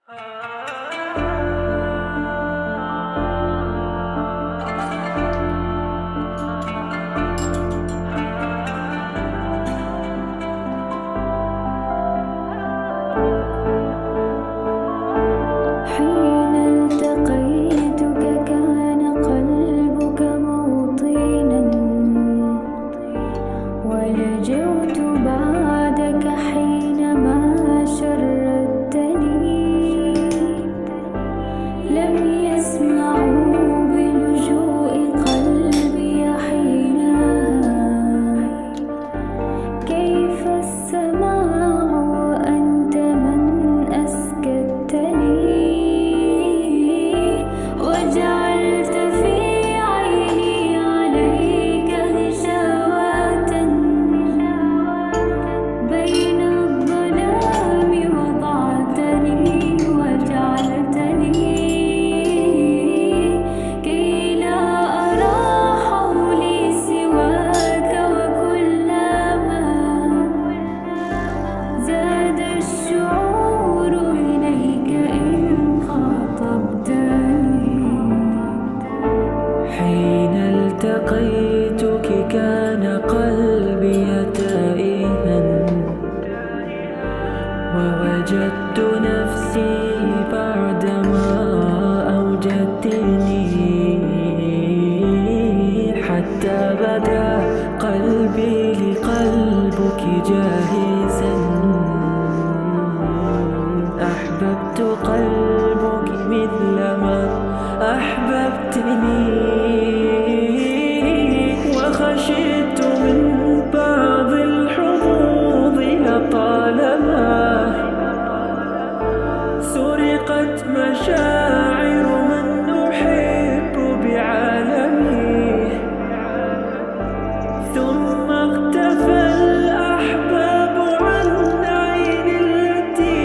حين التقيتك كان قلبك موطنا، ولجوت بعدك حينما شردتني. لم يسمعوا بلجوء قلبي حينها، كيف السماع وأنت من أسكتني. وجعلت في عيني عليك غشاوة، بين الظلام وضعتني وجعلتني كي لا أرى حولي سواك. وكلما زاد الشعور إليك إن خاطبتني. حين التقيتك كان قلبي تائها، ووجدت نفسي بعدما أوجدتني، حتى بدا قلبي لقلبك جاهزا. أحببت قلبك مثلما أحببتني، وخشيت من بعض الحظوظ لطالما سرقت مشاعر من أحب بعالمي. ثم اختفى الأحباب عن عيني التي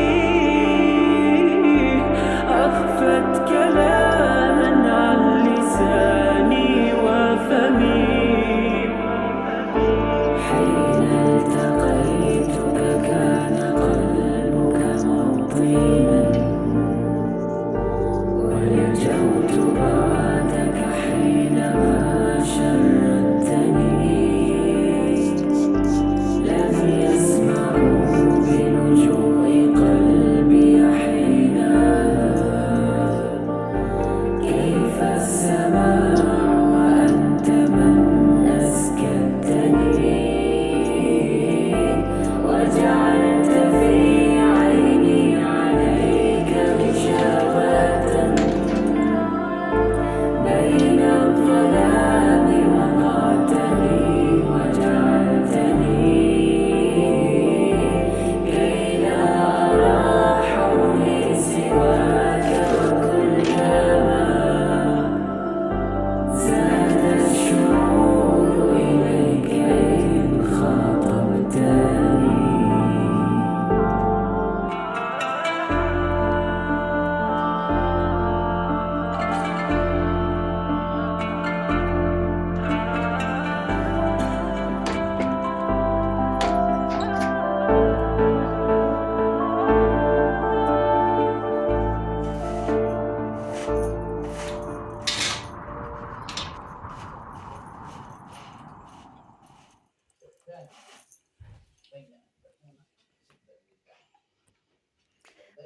أخفت كلاما عن لساني وفمي. حين التقيتك كان قلبك موطنا، ولجوت بعدك حينما شردتني. لم يسمعوا بلجوء قلبي حينها، كيف السماع وأنت من أسكتني. وجعلت في عيني عليك غشاوة، بين الظلام وضعتني وجعلتني كي لا أرى حولي سواك. وكلما زاد الشعور إليك إن خاطبتني.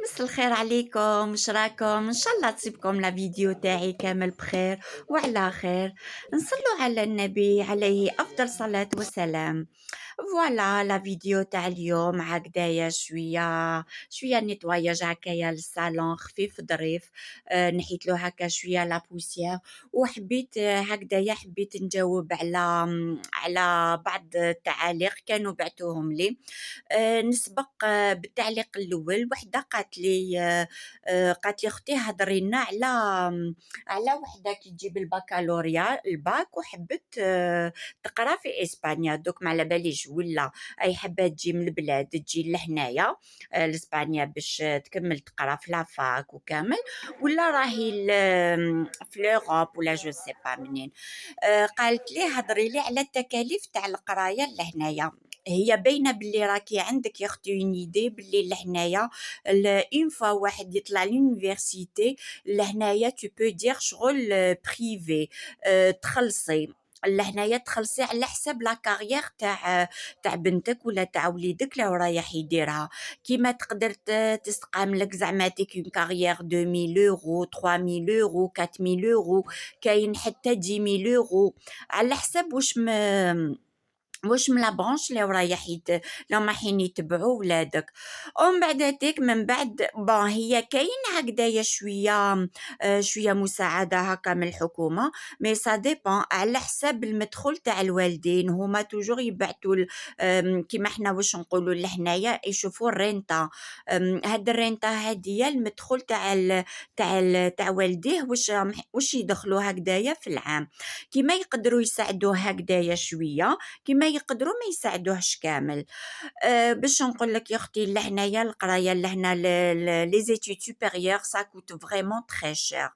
مسا الخير عليكم، واش راكم؟ ان شاء الله تصيبكم لا فيديو تاعي كامل بخير وعلى خير. نصلوا على النبي عليه افضل صلاة والسلام. فوالا لا فيديو تاع اليوم هكذايا شويه نيتواياج هكايا للصالون خفيف ظريف. نحيت له هكا شويه لا بوسيير، وحبيت هكذايا حبيت نجاوب على بعض التعاليق كانوا بعتوهم لي. نسبق بالتعليق الاول، وحده قالت لي اختي هضري لنا على وحده كي تجيب البكالوريا الباك وحبت تقرا في اسبانيا. دوك ما على باليش ولا اي حبه تجي من البلاد تجي لهنايا لاسبانيا باش تكمل تقرا في لافاك وكامل، ولا راهي في لوروب ولا جو سي با منين. قالت لي هضري لي على التكاليف تاع القرايه لهنايا. هي باينة باللي راكي عندك يا اختي اون ايدي باللي لهنايا اون فوا واحد يطلع لونيفرسيتي لهنايا تو بو دير شغل بريفي تخلصي لهنايا تخلصي على حساب لا كارير تاع بنتك ولا تاع وليدك اللي هو رايح يديرها. كيما تقدر تسقام لك زعما تيك اون كارير 2000 يورو 3000 يورو 4000 يورو كاين حتى 10000 يورو على حساب واش من لا برانش اللي رايح لو رايحين يتبعوا ولادك. ومن بعد تيك من بعد بون هي كاين هكذايا شويه شويه مساعده هكا من الحكومه مي سا ديبون على حساب المدخول تاع الوالدين. هما توجور يبعثوا كيما احنا واش نقولوا لهنايا يشوفوا الرينتا. هاد الرينتا هادية المدخول تاع والديه واش يدخلوا هكذايا في العام. كيما يقدروا يساعدوه هكذايا شويه كيما يقدروا ما يساعدوهش كامل. باش نقول لك يا اختي لهنايا القرايه لهنا لي زيتود سوبيريور سا كوت فريمون تري شير.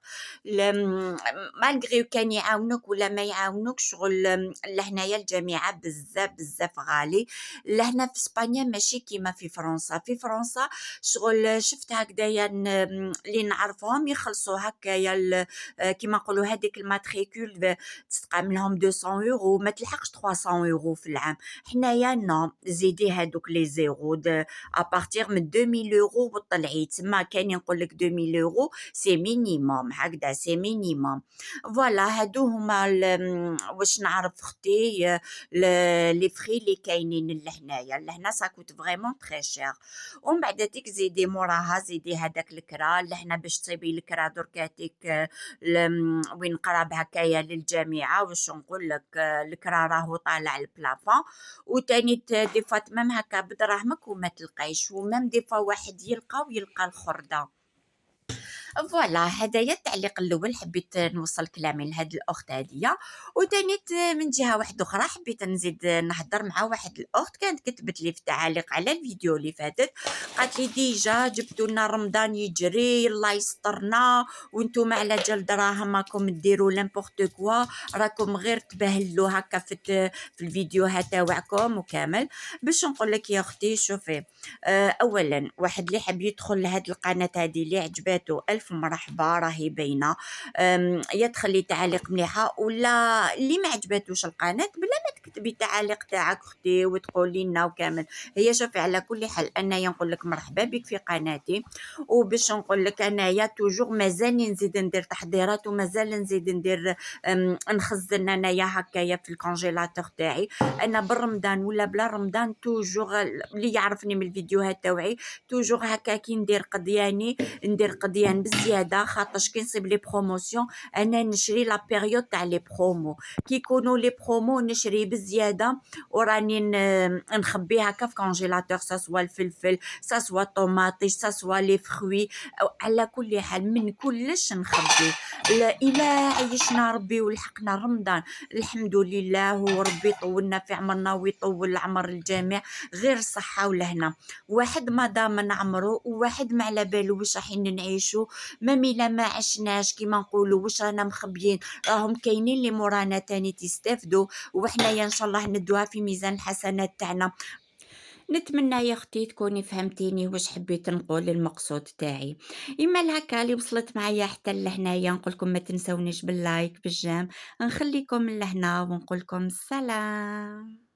مالغري كان يعاونوك ولا ما يعاونوك شغل لهنايا الجامعه بزاف بزاف غالي. لهنا في اسبانيا ماشي كيما في فرنسا. في فرنسا شغل شفت هكذايا اللي نعرفهم يخلصوا هكايا كيما نقولوا هذيك الماتريكول تستقام لهم 200 يورو ما تلحقش 300 يورو في العام. حنايا نو زيدي هادوك لي زيرو ابارتير من 2000 يورو وطلعي تما كاين يقول لك 2000 يورو سي مينيموم هكذا سي مينيموم. فوالا هادو هما واش نعرف اختي لي فري اللي كاينين لهنايا. لهنا سا كوت فريمون تري شير. ومن بعد تيك زيدي موراها زيدي هذاك الكرا لهنا باش تصيبي الكرا دركاتيك وين قراب هكايا للجامعه واش نقول لك الكرا راهو طالع البلافون. وتاني دي فوا تمام هكا بدراهمك وما تلقايش ومام دي فوا واحد يلقى الخردة. فوالا هدايا التعليق الاول حبيت نوصل كلامي لهاد الاخت هاديه. وتاني من جهه واحده اخرى حبيت نزيد نهضر مع واحد الاخت كانت كتبت لي في تعاليق على الفيديو اللي فاتت قالت لي ديجا جبتوا لنا رمضان يجري الله يسترنا وانتم على جال دراهم راكم ديروا لامبورط كوا راكم غير تبهلوا هكا في الفيديوهات تاعكم وكامل. باش نقول لك يا اختي شوفي اولا واحد اللي حاب يدخل لهاد القناه هذه اللي عجباتو الف مرحبا راهي باينه. يا تخلي تعاليق مليحه ولا اللي ما عجباتوش القناه بلا ما تكتبي تعاليق تاعك اختي وتقولي لنا وكامل. هي شوفي على كل حال انايا نقول لك مرحبا بك في قناتي. وباش نقول لك انايا توجور مازال نزيد ندير تحضيرات ومازال نزيد ندير نخزن انايا هكايا في الكونجيلاتور تاعي. انا بالرمضان ولا بلا رمضان توجور اللي يعرفني من الفيديوهات تاوعي توجور هكا كي ندير قضيان بزياده خاطرش كي نصيب لي بروموسيون انا نشري لا بيريود تاع لي برومو كي يكونوا لي برومو نشري بزياده وراني نخبي هكا في كونجيلاتور سوا الفلفل سوا طوماطيش سوا لي فروي على كل حال من كلش نخبي. الى عيشنا ربي ولحقنا رمضان الحمد لله وربي طولنا في عمرنا ويطول عمر الجميع غير صحه ولهنا. واحد ما ضامن عمره وواحد ما على بالو واش راحين نعيشو ميلا ما عشناش كيما نقولوا واش رانا مخبيين راهم كاينين اللي مورانا تاني تستافدوا وحنايا ان شاء الله ندوها في ميزان الحسنات تاعنا. نتمنى يا اختي تكوني فهمتيني واش حبيت نقول المقصود تاعي. اما الهكا اللي وصلت معايا حتى لهنايا نقول لكم ما تنسونيش باللايك بالجام نخليكم لهنا ونقول لكم السلام.